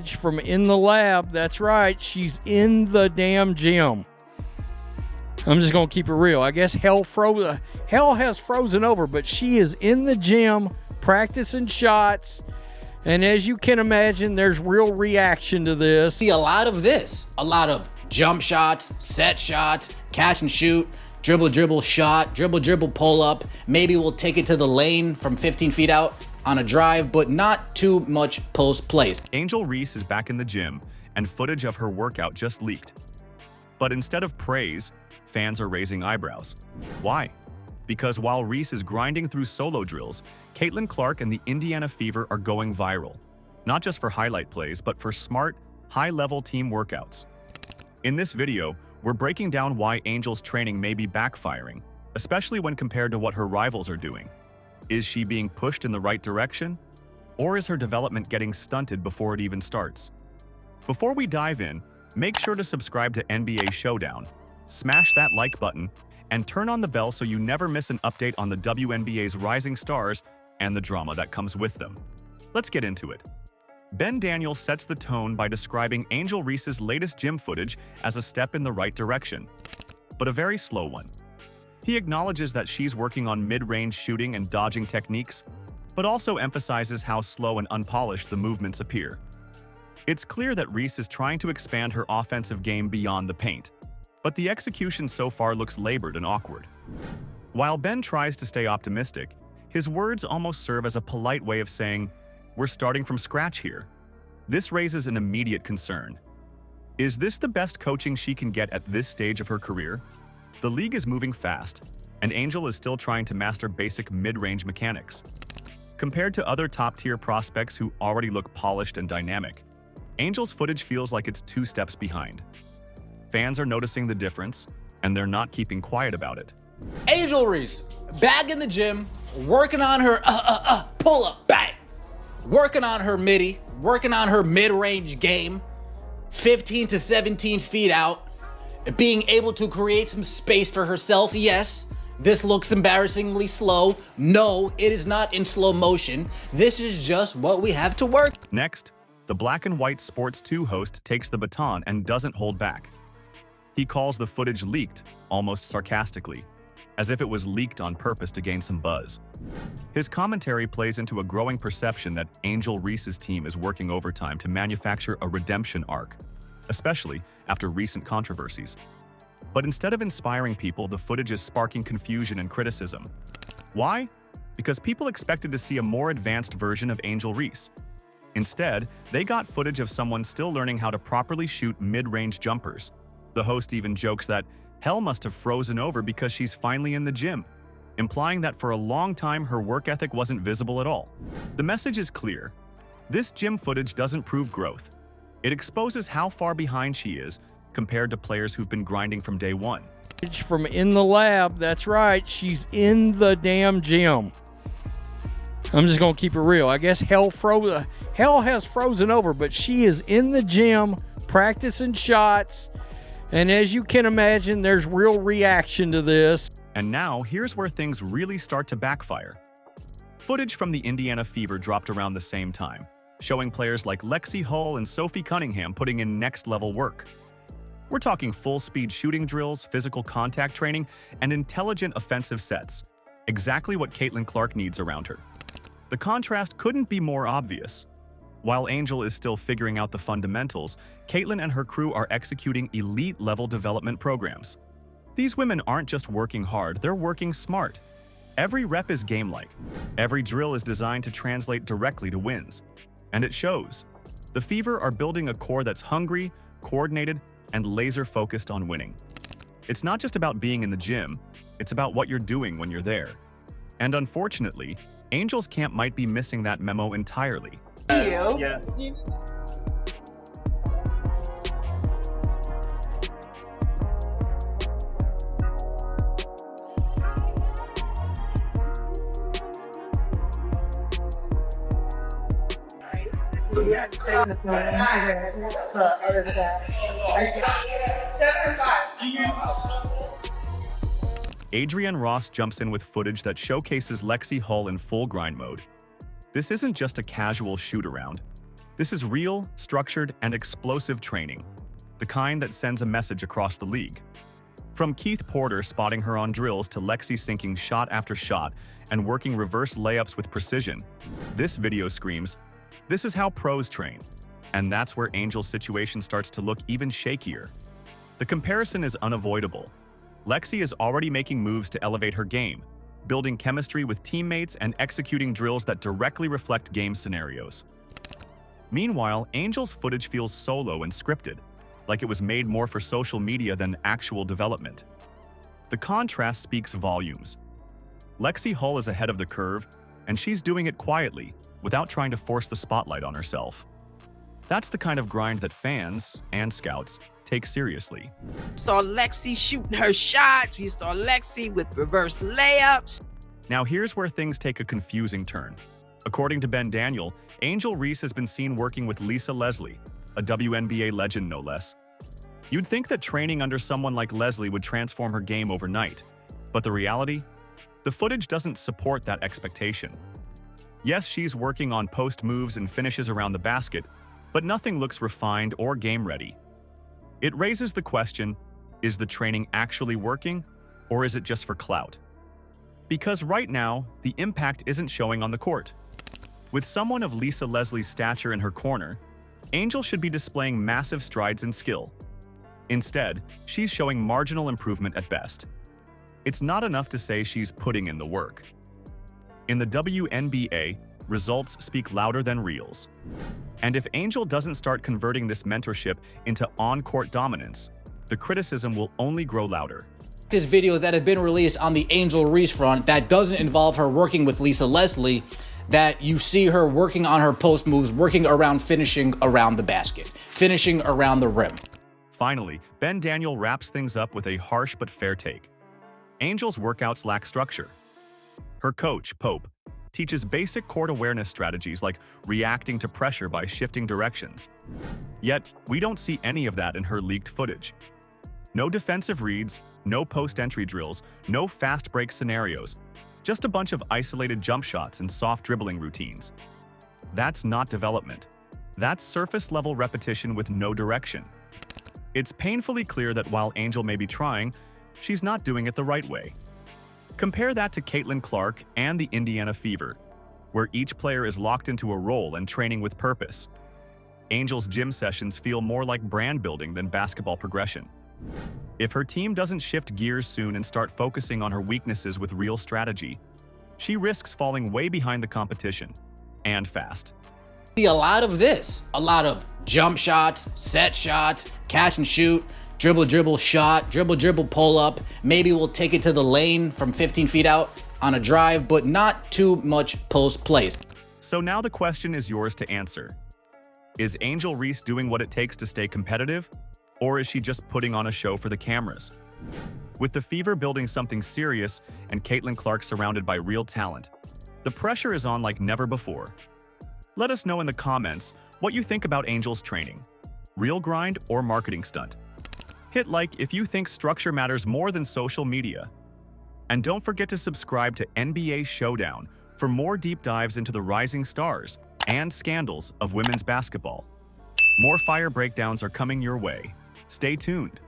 Footage from in the lab. That's right. She's in the damn gym. I'm just going to keep it real. I guess hell has frozen over, but she is in the gym practicing shots. And as you can imagine, there's real reaction to this. See a lot of this, a lot of jump shots, set shots, catch and shoot, dribble shot, dribble pull up. Maybe we'll take it to the lane from 15 feet out on a drive, but not too much post plays. Angel Reese is back in the gym, and footage of her workout just leaked. But instead of praise, fans are raising eyebrows. Why? Because while Reese is grinding through solo drills, Caitlin Clark and the Indiana Fever are going viral. Not just for highlight plays, but for smart, high-level team workouts. In this video, we're breaking down why Angel's training may be backfiring, especially when compared to what her rivals are doing. Is she being pushed in the right direction? Or is her development getting stunted before it even starts? Before we dive in, make sure to subscribe to NBA Showdown, smash that like button, and turn on the bell so you never miss an update on the WNBA's rising stars and the drama that comes with them. Let's get into it. Ben Daniels sets the tone by describing Angel Reese's latest gym footage as a step in the right direction, but a very slow one. He acknowledges that she's working on mid-range shooting and dodging techniques, but also emphasizes how slow and unpolished the movements appear. It's clear that Reese is trying to expand her offensive game beyond the paint, but the execution so far looks labored and awkward. While Ben tries to stay optimistic, his words almost serve as a polite way of saying, "We're starting from scratch here." This raises an immediate concern. Is this the best coaching she can get at this stage of her career? The league is moving fast, and Angel is still trying to master basic mid-range mechanics. Compared to other top-tier prospects who already look polished and dynamic, Angel's footage feels like it's 2 steps behind. Fans are noticing the difference, and they're not keeping quiet about it. Angel Reese, back in the gym, working on her pull up, bang. Working on her midi, working on her mid-range game, 15 to 17 feet out, being able to create some space for herself. Yes, this looks embarrassingly slow. No, it is not in slow motion. This is just what we have to work. Next, the Black and White Sports 2 host takes the baton and doesn't hold back. He calls the footage leaked, almost sarcastically, as if it was leaked on purpose to gain some buzz. His commentary plays into a growing perception that Angel Reese's team is working overtime to manufacture a redemption arc, especially after recent controversies. But instead of inspiring people, the footage is sparking confusion and criticism. Why? Because people expected to see a more advanced version of Angel Reese. Instead, they got footage of someone still learning how to properly shoot mid-range jumpers. The host even jokes that hell must have frozen over because she's finally in the gym, implying that for a long time her work ethic wasn't visible at all. The message is clear. This gym footage doesn't prove growth. It exposes how far behind she is compared to players who've been grinding from day one. From in the lab. That's right. She's in the damn gym. I'm just going to keep it real. I guess hell has frozen over, but she is in the gym practicing shots. And as you can imagine, there's real reaction to this. And now, here's where things really start to backfire. Footage from the Indiana Fever dropped around the same time, showing players like Lexi Hull and Sophie Cunningham putting in next-level work. We're talking full-speed shooting drills, physical contact training, and intelligent offensive sets, exactly what Caitlin Clark needs around her. The contrast couldn't be more obvious. While Angel is still figuring out the fundamentals, Caitlin and her crew are executing elite-level development programs. These women aren't just working hard, they're working smart. Every rep is game-like. Every drill is designed to translate directly to wins. And it shows. The Fever are building a core that's hungry, coordinated, and laser-focused on winning. It's not just about being in the gym, it's about what you're doing when you're there. And unfortunately, Angel's camp might be missing that memo entirely. Yes. Adrienne Ross jumps in with footage that showcases Lexi Hull in full grind mode. This isn't just a casual shoot-around. This is real, structured, and explosive training, the kind that sends a message across the league. From Keith Porter spotting her on drills to Lexi sinking shot after shot and working reverse layups with precision, this video screams, this is how pros train. And that's where Angel's situation starts to look even shakier. The comparison is unavoidable. Lexi is already making moves to elevate her game, building chemistry with teammates and executing drills that directly reflect game scenarios. Meanwhile, Angel's footage feels solo and scripted, like it was made more for social media than actual development. The contrast speaks volumes. Lexi Hull is ahead of the curve, and she's doing it quietly, without trying to force the spotlight on herself. That's the kind of grind that fans and scouts take seriously. Saw Lexi shooting her shots. We saw Lexi with reverse layups. Now here's where things take a confusing turn. According to Ben Daniel, Angel Reese has been seen working with Lisa Leslie, a WNBA legend no less. You'd think that training under someone like Leslie would transform her game overnight, but the reality? The footage doesn't support that expectation. Yes, she's working on post moves and finishes around the basket, but nothing looks refined or game-ready. It raises the question, is the training actually working, or is it just for clout? Because right now, the impact isn't showing on the court. With someone of Lisa Leslie's stature in her corner, Angel should be displaying massive strides in skill. Instead, she's showing marginal improvement at best. It's not enough to say she's putting in the work. In the WNBA, results speak louder than reels. And if Angel doesn't start converting this mentorship into on-court dominance, the criticism will only grow louder. There's videos that have been released on the Angel Reese front that doesn't involve her working with Lisa Leslie, that you see her working on her post moves, working around finishing around the basket, finishing around the rim. Finally, Ben Daniel wraps things up with a harsh but fair take. Angel's workouts lack structure. Her coach, Pope, teaches basic court awareness strategies like reacting to pressure by shifting directions. Yet, we don't see any of that in her leaked footage. No defensive reads, no post-entry drills, no fast break scenarios, just a bunch of isolated jump shots and soft dribbling routines. That's not development. That's surface-level repetition with no direction. It's painfully clear that while Angel may be trying, she's not doing it the right way. Compare that to Caitlin Clark and the Indiana Fever, where each player is locked into a role and training with purpose. Angel's gym sessions feel more like brand building than basketball progression. If her team doesn't shift gears soon and start focusing on her weaknesses with real strategy, she risks falling way behind the competition, and fast. See a lot of this, a lot of jump shots, set shots, catch and shoot, dribble, dribble, shot, dribble, dribble, pull up. Maybe we'll take it to the lane from 15 feet out on a drive, but not too much post plays. So now the question is yours to answer. Is Angel Reese doing what it takes to stay competitive? Or is she just putting on a show for the cameras? With the Fever building something serious and Caitlin Clark surrounded by real talent, the pressure is on like never before. Let us know in the comments what you think about Angel's training. Real grind or marketing stunt? Hit like if you think structure matters more than social media. And don't forget to subscribe to NBA Showdown for more deep dives into the rising stars and scandals of women's basketball. More fire breakdowns are coming your way. Stay tuned.